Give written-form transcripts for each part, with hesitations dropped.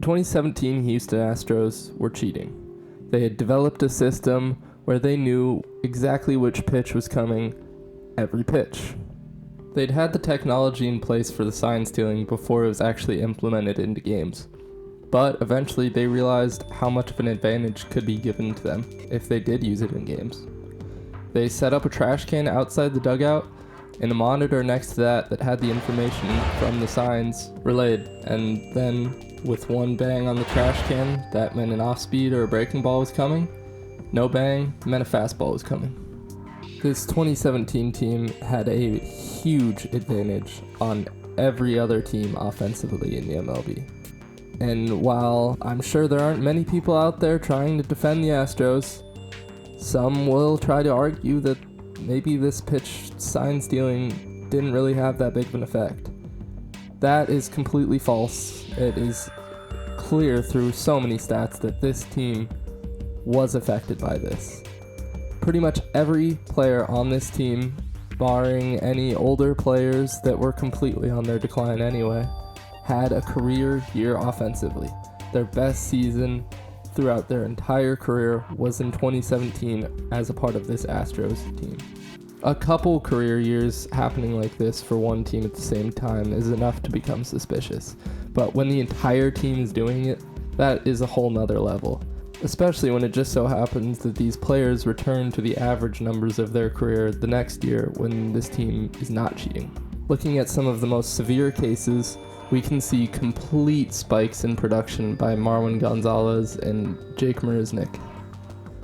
2017 Houston Astros were cheating. They had developed a system where they knew exactly which pitch was coming every pitch. They'd had the technology in place for the sign stealing before it was actually implemented into games. But eventually they realized how much of an advantage could be given to them if they did use it in games. They set up a trash can outside the dugout and a monitor next to that had the information from the signs relayed, and then with one bang on the trash can, that meant an off-speed or a breaking ball was coming. No bang meant a fastball was coming. This 2017 team had a huge advantage on every other team offensively in the MLB. And while I'm sure there aren't many people out there trying to defend the Astros, some will try to argue that maybe this pitch sign stealing didn't really have that big of an effect. That is completely false. It is clear through so many stats that this team was affected by this. Pretty much every player on this team, barring any older players that were completely on their decline anyway, had a career year offensively. Their best season throughout their entire career was in 2017 as a part of this Astros team. A couple career years happening like this for one team at the same time is enough to become suspicious. But when the entire team is doing it, that is a whole nother level. Especially when it just so happens that these players return to the average numbers of their career the next year when this team is not cheating. Looking at some of the most severe cases, we can see complete spikes in production by Marwin Gonzalez and Jake Marisnick.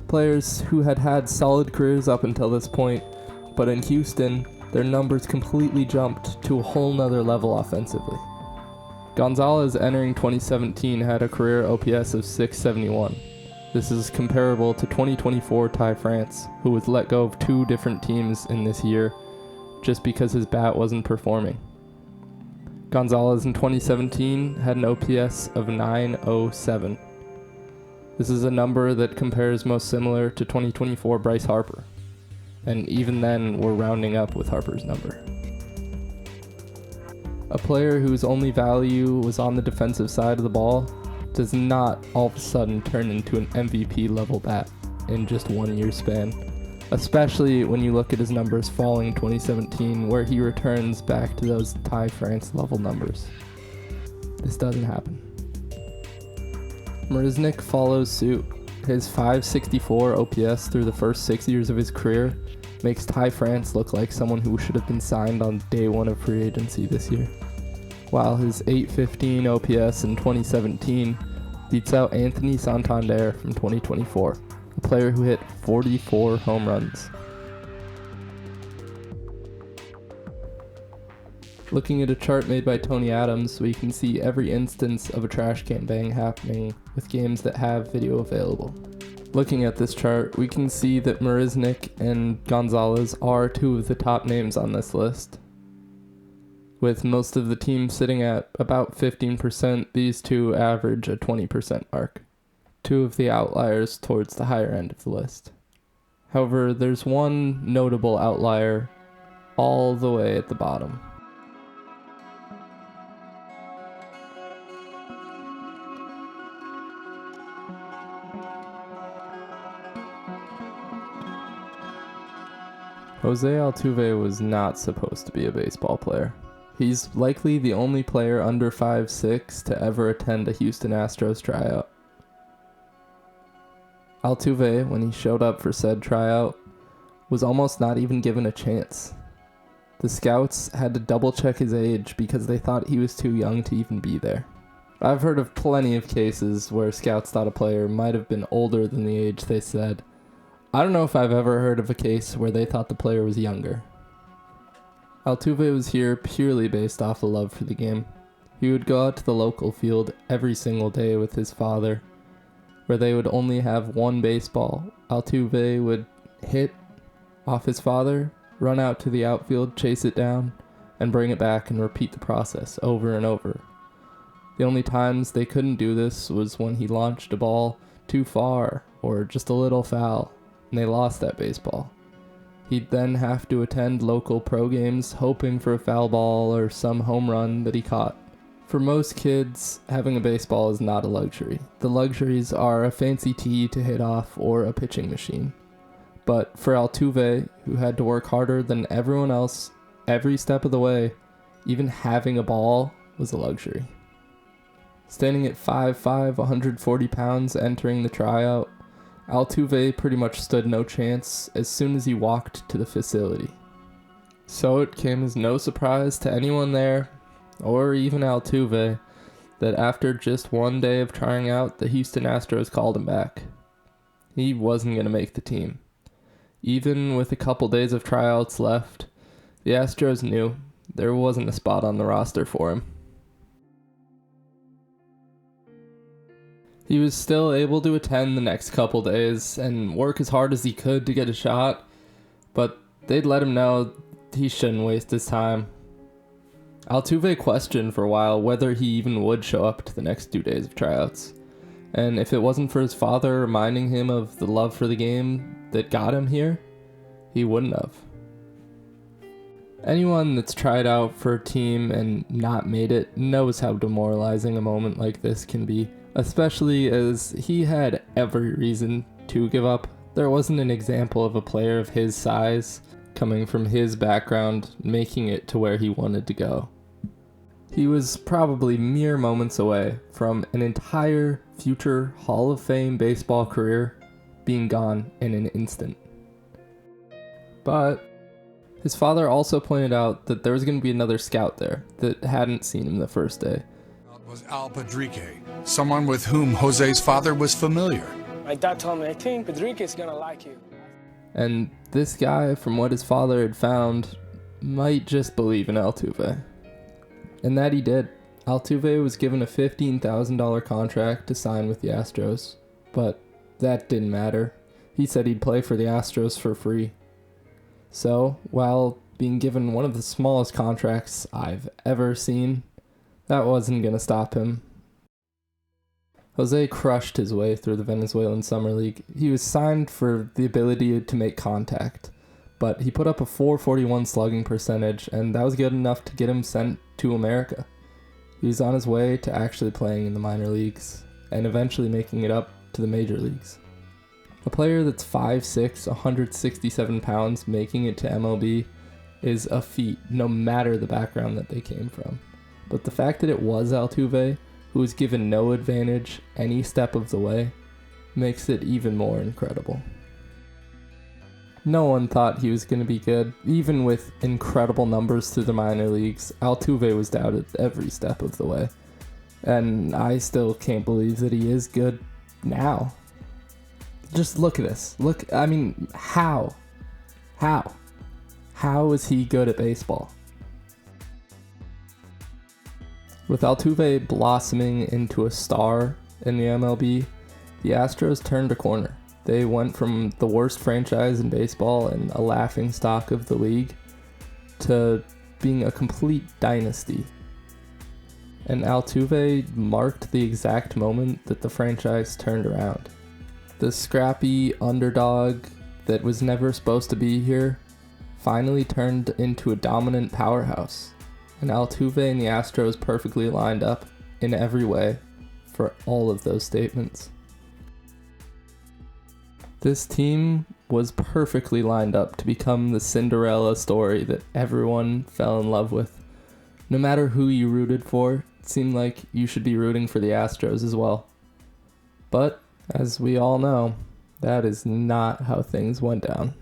Players who had had solid careers up until this point, but in Houston, their numbers completely jumped to a whole nother level offensively. Gonzalez entering 2017 had a career OPS of .671. This is comparable to 2024 Ty France, who was let go of two different teams in this year just because his bat wasn't performing. Gonzalez in 2017 had an OPS of .907. This is a number that compares most similar to 2024 Bryce Harper. And even then, we're rounding up with Harper's number. A player whose only value was on the defensive side of the ball does not all of a sudden turn into an MVP level bat in just 1 year span, especially when you look at his numbers falling in 2017 where he returns back to those Ty France level numbers. This doesn't happen. Marisnick follows suit. His .564 OPS through the first 6 years of his career makes Ty France look like someone who should have been signed on day one of free agency this year, while his .815 OPS in 2017 beats out Anthony Santander from 2024, a player who hit 44 home runs. Looking at a chart made by Tony Adams, we can see every instance of a trash can bang happening with games that have video available. Looking at this chart, we can see that Marisnick and Gonzalez are two of the top names on this list. With most of the team sitting at about 15%, these two average a 20% mark. Two of the outliers towards the higher end of the list. However, there's one notable outlier all the way at the bottom. Jose Altuve was not supposed to be a baseball player. He's likely the only player under 5'6" to ever attend a Houston Astros tryout. Altuve, when he showed up for said tryout, was almost not even given a chance. The scouts had to double check his age because they thought he was too young to even be there. I've heard of plenty of cases where scouts thought a player might have been older than the age they said. I don't know if I've ever heard of a case where they thought the player was younger. Altuve was here purely based off a love for the game. He would go out to the local field every single day with his father, where they would only have one baseball. Altuve would hit off his father, run out to the outfield, chase it down, and bring it back and repeat the process over and over. The only times they couldn't do this was when he launched a ball too far or just a little foul, and they lost that baseball. He'd then have to attend local pro games hoping for a foul ball or some home run that he caught For most kids, having a baseball is not a luxury. The luxuries are a fancy tee to hit off or a pitching machine. But for Altuve, who had to work harder than everyone else every step of the way, even having a ball was a luxury. Standing at 5'5", 140 pounds entering the tryout, Altuve pretty much stood no chance as soon as he walked to the facility. So it came as no surprise to anyone there, or even Altuve, that after just one day of trying out, the Houston Astros called him back. He wasn't going to make the team. Even with a couple days of tryouts left, the Astros knew there wasn't a spot on the roster for him. He was still able to attend the next couple days and work as hard as he could to get a shot, but they'd let him know he shouldn't waste his time. Altuve questioned for a while whether he even would show up to the next 2 days of tryouts, and if it wasn't for his father reminding him of the love for the game that got him here, he wouldn't have. Anyone that's tried out for a team and not made it knows how demoralizing a moment like this can be, especially as he had every reason to give up. There wasn't an example of a player of his size, coming from his background, making it to where he wanted to go. He was probably mere moments away from an entire future Hall of Fame baseball career being gone in an instant. But his father also pointed out that there was going to be another scout there that hadn't seen him the first day. Was Al Padrique, someone with whom Jose's father was familiar. My dad told me, I think Padrique is gonna like you. And this guy, from what his father had found, might just believe in Altuve. And that he did. Altuve was given a $15,000 contract to sign with the Astros, but that didn't matter. He said he'd play for the Astros for free. So, while being given one of the smallest contracts I've ever seen, that wasn't going to stop him. Jose crushed his way through the Venezuelan Summer League. He was signed for the ability to make contact, but he put up a .441 slugging percentage, and that was good enough to get him sent to America. He was on his way to actually playing in the minor leagues, and eventually making it up to the major leagues. A player that's 5'6", 167 pounds, making it to MLB is a feat, no matter the background that they came from. But the fact that it was Altuve, who was given no advantage any step of the way, makes it even more incredible. No one thought he was going to be good. Even with incredible numbers through the minor leagues, Altuve was doubted every step of the way. And I still can't believe that he is good now. Just look at this. How? How is he good at baseball? With Altuve blossoming into a star in the MLB, the Astros turned a corner. They went from the worst franchise in baseball and a laughingstock of the league to being a complete dynasty. And Altuve marked the exact moment that the franchise turned around. The scrappy underdog that was never supposed to be here finally turned into a dominant powerhouse. And Altuve and the Astros perfectly lined up in every way for all of those statements. This team was perfectly lined up to become the Cinderella story that everyone fell in love with. No matter who you rooted for, it seemed like you should be rooting for the Astros as well. But, as we all know, that is not how things went down.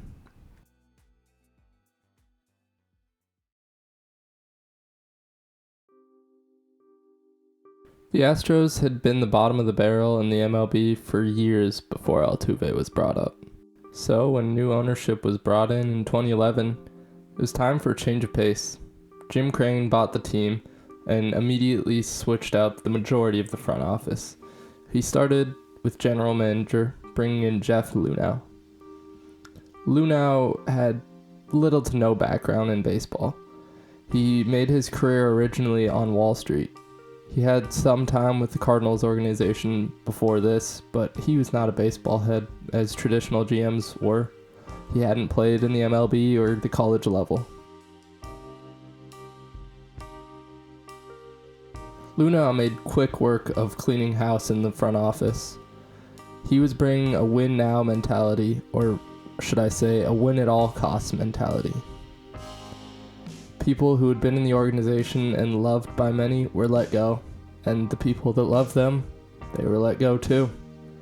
The Astros had been the bottom of the barrel in the MLB for years before Altuve was brought up. So when new ownership was brought in 2011, it was time for a change of pace. Jim Crane bought the team and immediately switched out the majority of the front office. He started with general manager, bringing in Jeff Luhnow. Luhnow had little to no background in baseball. He made his career originally on Wall Street. He had some time with the Cardinals organization before this, but he was not a baseball head, as traditional GMs were. He hadn't played in the MLB or the college level. Luna made quick work of cleaning house in the front office. He was bringing a win now mentality, or should I say a win at all costs mentality. People who had been in the organization and loved by many were let go, and the people that loved them, they were let go too.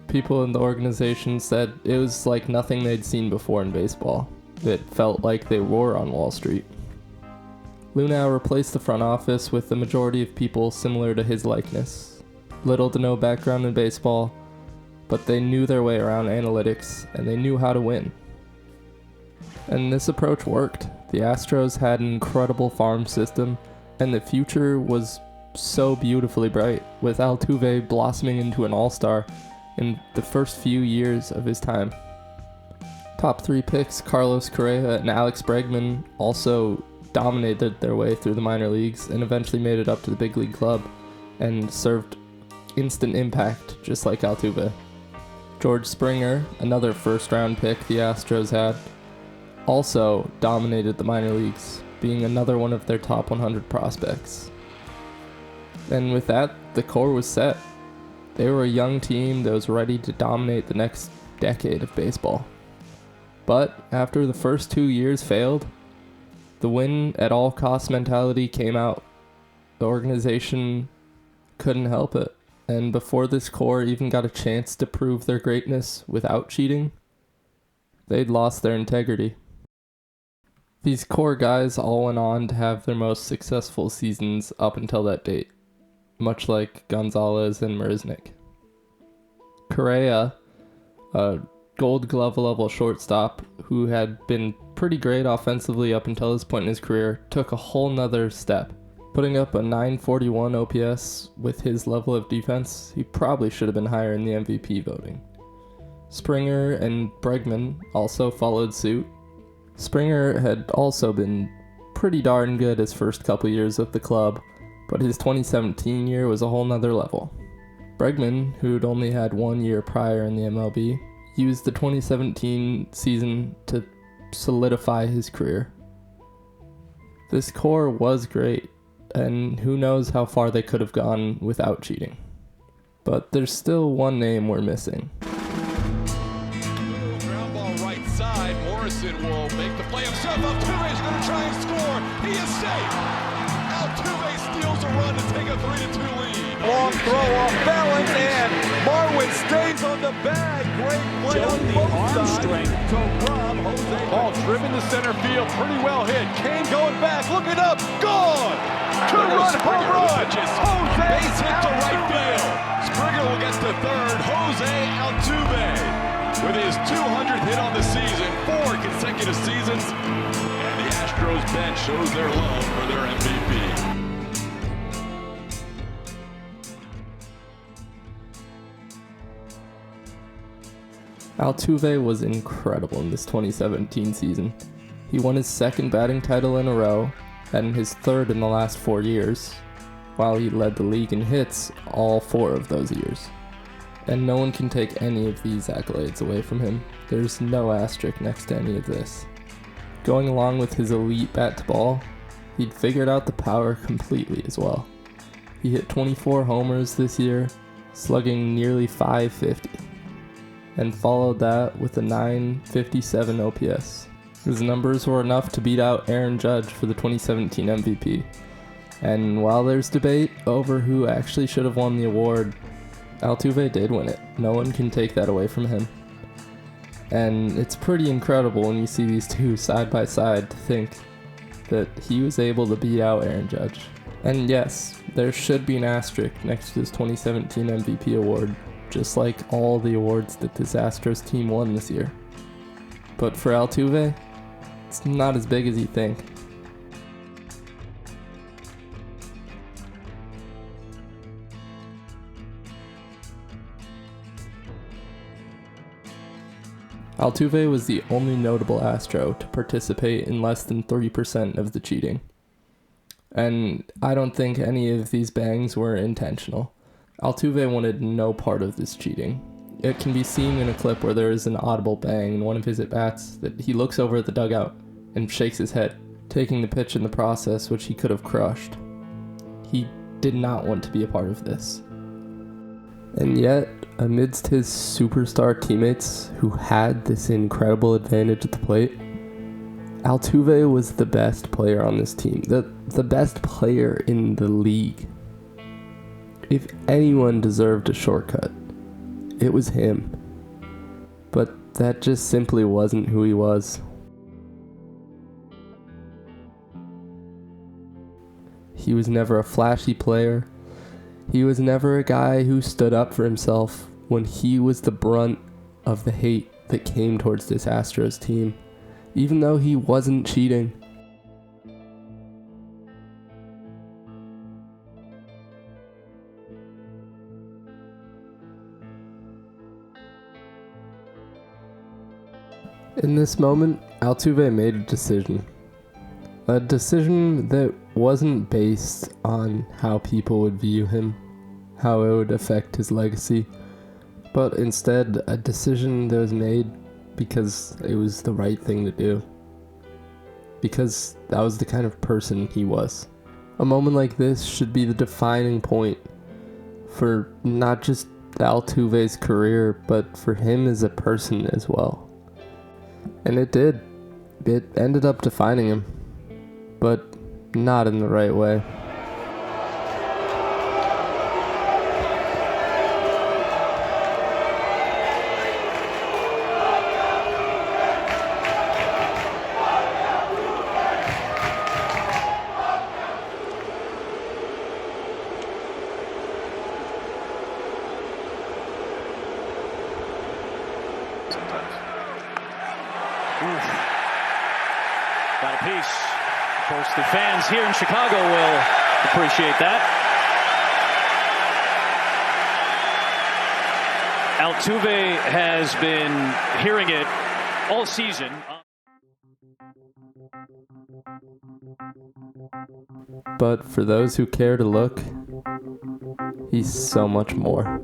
People in the organization said it was like nothing they'd seen before in baseball. It felt like they were on Wall Street. Luna replaced the front office with the majority of people similar to his likeness. Little to no background in baseball, but they knew their way around analytics and they knew how to win. And this approach worked. The Astros had an incredible farm system, and the future was so beautifully bright, with Altuve blossoming into an all-star in the first few years of his time. Top 3 picks, Carlos Correa and Alex Bregman, also dominated their way through the minor leagues and eventually made it up to the big league club and served instant impact just like Altuve. George Springer, another first-round pick the Astros had, also dominated the minor leagues, being another one of their top 100 prospects. And with that, the core was set. They were a young team that was ready to dominate the next decade of baseball. But after the first 2 years failed, the win at all costs mentality came out. The organization couldn't help it. And before this core even got a chance to prove their greatness without cheating, they'd lost their integrity. These core guys all went on to have their most successful seasons up until that date, much like Gonzalez and Marisnik. Correa, a Gold Glove level shortstop who had been pretty great offensively up until this point in his career, took a whole nother step. Putting up a 941 OPS with his level of defense, he probably should have been higher in the MVP voting. Springer and Bregman also followed suit. Springer had also been pretty darn good his first couple years with the club, but his 2017 year was a whole nother level. Bregman, who'd only had 1 year prior in the MLB, used the 2017 season to solidify his career. This core was great, and who knows how far they could have gone without cheating. But there's still one name we're missing. Ground ball right side. Morrison will make the play himself. Altuve's going to try and score. He is safe. Altuve steals a run to take a 3-2 lead. Long throw off balance, and Marwin stays on the bag. Great play on both sides to rob Jose. Ball driven to center field, pretty well hit. Kane going back, looking up, gone. Two-run home run. Jose base hit to right field. Springer will get to third. Jose Altuve with his 200th hit on the season, 4 consecutive seasons, and the Astros bench shows their love for their MVP. Altuve was incredible in this 2017 season. He won his second batting title in a row, and his third in the last 4 years, while he led the league in hits all 4 of those years. And no one can take any of these accolades away from him. There's no asterisk next to any of this. Going along with his elite bat to ball, he'd figured out the power completely as well. He hit 24 homers this year, slugging nearly .550, and followed that with a .957 OPS. His numbers were enough to beat out Aaron Judge for the 2017 MVP. And while there's debate over who actually should have won the award, Altuve did win it. No one can take that away from him. And it's pretty incredible when you see these two side by side to think that he was able to beat out Aaron Judge. And yes, there should be an asterisk next to his 2017 MVP award, just like all the awards that this Astros team won this year. But for Altuve, it's not as big as you think. Altuve was the only notable Astro to participate in less than 3% of the cheating. And I don't think any of these bangs were intentional. Altuve wanted no part of this cheating. It can be seen in a clip where there is an audible bang in one of his at-bats that he looks over at the dugout and shakes his head, taking the pitch in the process which he could have crushed. He did not want to be a part of this. And yet, amidst his superstar teammates who had this incredible advantage at the plate, Altuve was the best player on this team, the best player in the league. If anyone deserved a shortcut, it was him. But that just simply wasn't who he was. He was never a flashy player. He was never a guy who stood up for himself when he was the brunt of the hate that came towards this Astros team, even though he wasn't cheating. In this moment, Altuve made a decision. A decision that wasn't based on how people would view him, how it would affect his legacy, but instead a decision that was made because it was the right thing to do. Because that was the kind of person he was. A moment like this should be the defining point for not just Altuve's career, but for him as a person as well. And it did. It ended up defining him, but not in the right way. Got a piece. Of course, the fans here in Chicago will appreciate that. Altuve has been hearing it all season. But for those who care to look, he's so much more.